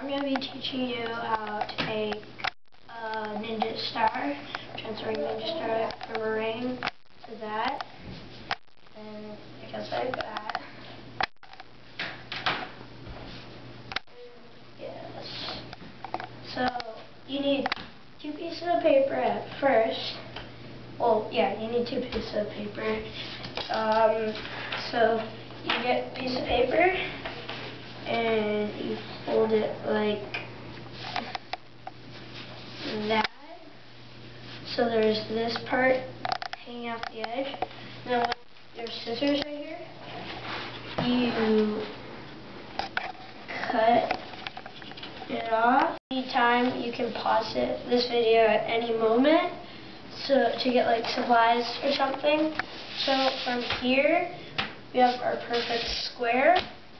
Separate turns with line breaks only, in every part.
I'm going to be teaching you how to make a Ninja Star, transferring Ninja Star from a ring to that, and it goes like that. Yes. So, you need 2 pieces of paper at first. Well, yeah, you need 2 pieces of paper. So, you get a piece of paper, and you fold it like that. So there's this part hanging off the edge. Now with your scissors right here, you cut it off. Anytime you can pause this video at any moment to get like supplies or something. So from here we have our perfect square,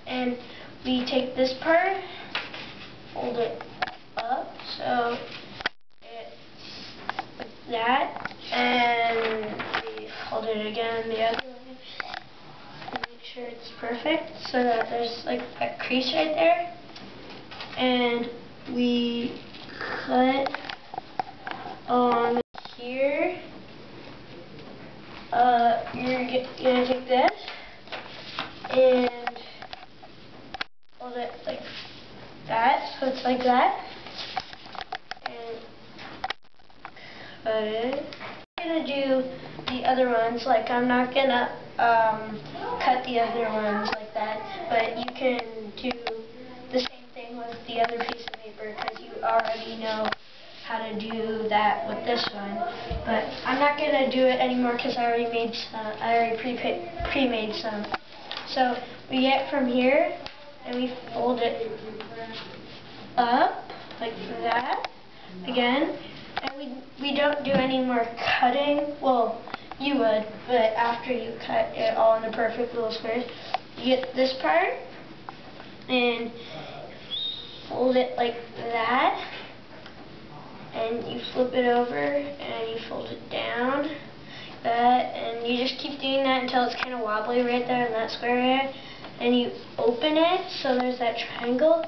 and we take this part, fold it up so it's like that, and we fold it again the other way and make sure it's perfect so that there's like a crease right there, and we cut along here. You're gonna take this and fold it like that, so it's like that, and cut it. I'm gonna do the other ones, like I'm not gonna cut the other ones like that, but you can do the same thing with the other piece of paper because you already know how to do that with this one. But I'm not gonna do it anymore because I already made some. I already pre-made some. So we get from here and we fold it up like that again, and we don't do any more cutting. Well, you would, but after you cut it all into perfect little squares, you get this part and fold it like that, and you flip it over and you fold it down like that, and you just keep doing that until it's kind of wobbly right there in that square area. And you open it so there's that triangle,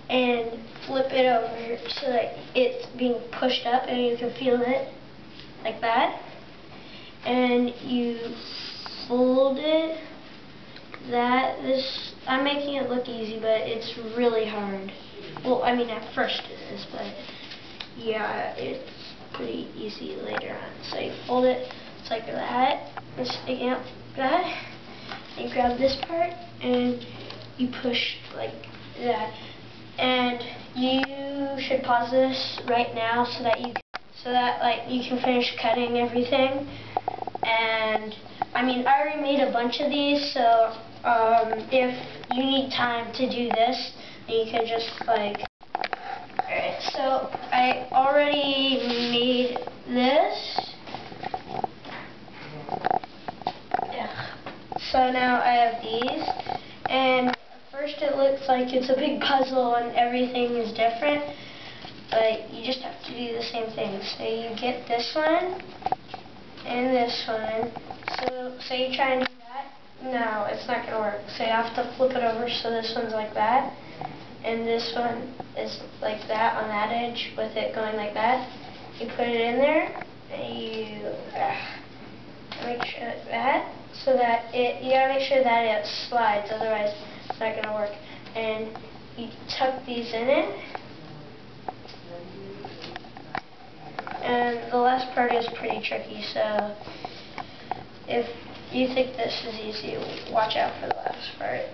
and flip it over so that it's being pushed up and you can feel it like that, and you fold it that. I'm making it look easy, but it's really hard. Well, I mean at first it is, but yeah, it's pretty easy later on. So you fold it, it's like that, it's sticking out like that. You grab this part and you push like that. And you should pause this right now so that like you can finish cutting everything. And I mean, I already made a bunch of these, so if you need time to do this, then you can just like. Alright, so I already made this. Yeah. So now I have these, and at first it looks like it's a big puzzle and everything is different, but you just have to do the same thing. So you get this one and this one. So you try and do that. No, it's not going to work. So you have to flip it over so this one's like that, and this one is like that on that edge with it going like that. You put it in there, and you make sure that, so that you gotta make sure that it slides, otherwise it's not gonna work. And you tuck these in it. And the last part is pretty tricky, so if you think this is easy, watch out for the last part.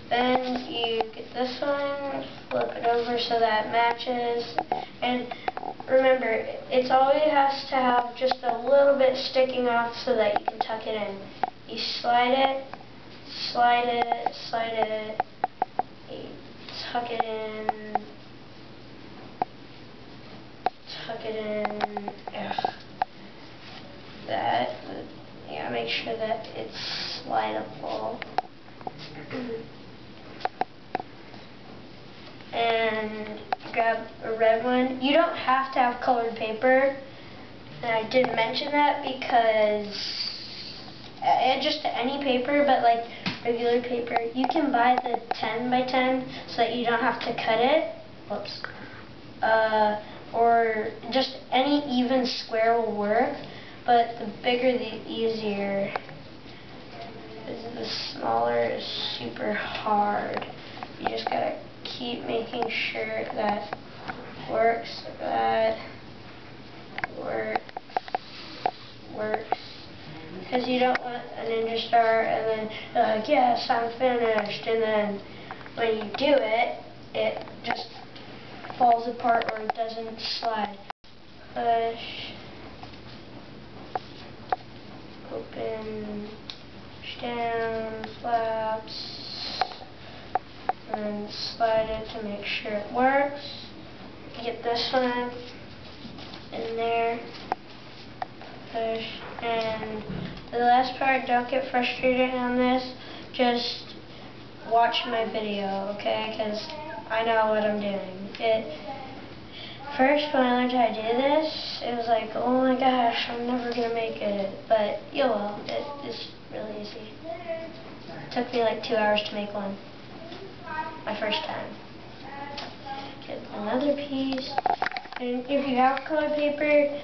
Then you get this one, flip it over so that matches, and remember, it always has to have just a little bit sticking off so that you can tuck it in. You slide it, slide it, slide it, you tuck it in, tuck it in, that, you gotta make sure that it's slidable. And grab a red one. You don't have to have colored paper, and I didn't mention that because just any paper, but like regular paper. You can buy the 10 by 10 so that you don't have to cut it. Whoops. Or just any even square will work, but the bigger the easier. The smaller is super hard. You just gotta keep making sure that works, that works, because you don't want a ninja star and then you're like, yes, I'm finished, and then when you do it, it just falls apart or it doesn't slide. Push, open, push down, flaps, and slide it to make sure it works. Get this one in there, push, and the last part, don't get frustrated on this, just watch my video, okay, because I know what I'm doing. First, when I learned how to do this, it was like, oh my gosh, I'm never going to make it, but you will. It's really easy. It took me like 2 hours to make one, my first time. Get another piece, and if you have colored paper,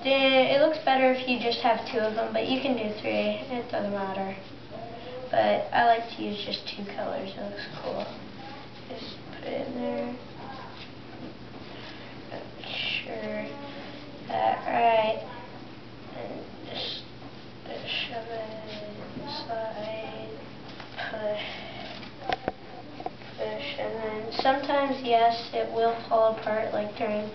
it looks better if you just have 2 of them, but you can do 3, it doesn't matter. But I like to use just 2 colors, it looks cool. Just put it in there. Make sure that right. And just shove it inside. Push. And then sometimes, yes, it will fall apart, like during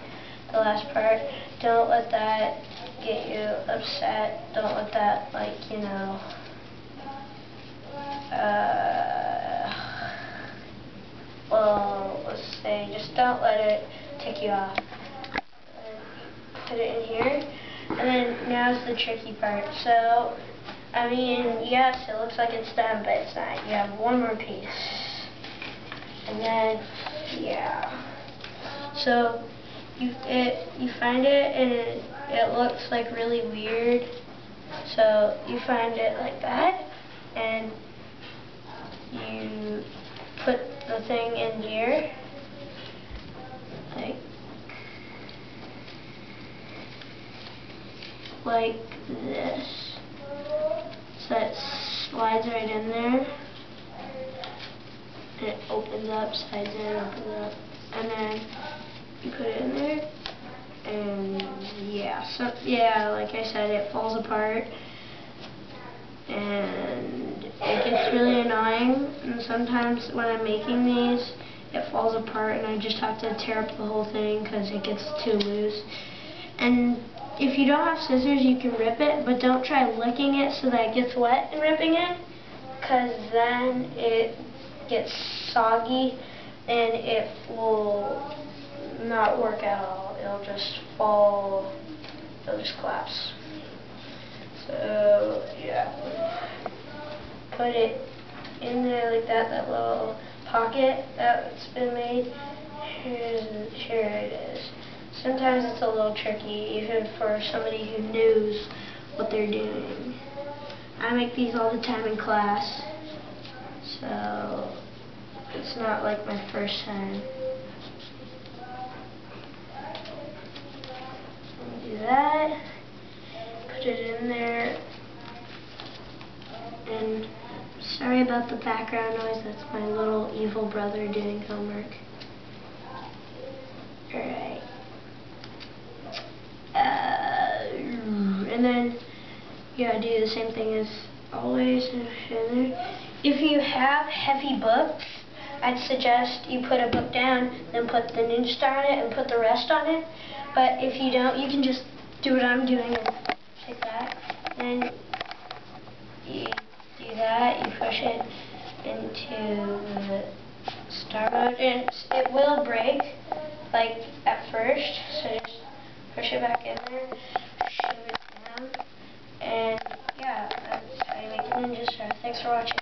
the last part. Don't let that get you upset. Don't let that, like, you know, well, let's say, just don't let it take you off. And put it in here, and then now's the tricky part. So, I mean, yes, it looks like it's done, but it's not. You have one more piece, and then, yeah. So, you find it, and it looks like really weird. So you find it like that, and you put the thing in here, like this. So it slides right in there, and it opens up, slides in, opens up, and then you put it in there, and yeah, like I said, it falls apart, and it gets really annoying, and sometimes when I'm making these, it falls apart, and I just have to tear up the whole thing because it gets too loose. And if you don't have scissors, you can rip it, but don't try licking it so that it gets wet and ripping it, because then it gets soggy, and it will not work at all. It'll just fall, it'll just collapse. So, yeah. Put it in there like that, that little pocket that's been made. Here it is. Sometimes it's a little tricky, even for somebody who knows what they're doing. I make these all the time in class, so it's not like my first time. Do that, put it in there, and sorry about the background noise, that's my little evil brother doing homework. Alright. And then you gotta do the same thing as always. If you have heavy books, I'd suggest you put a book down, then put the ninja star on it and put the rest on it. But if you don't, you can just do what I'm doing and take that. Then you do that, you push it into the star mode, and it will break, like at first, so just push it back in there, shove it down, and yeah, that's how you make a ninja star. Thanks for watching.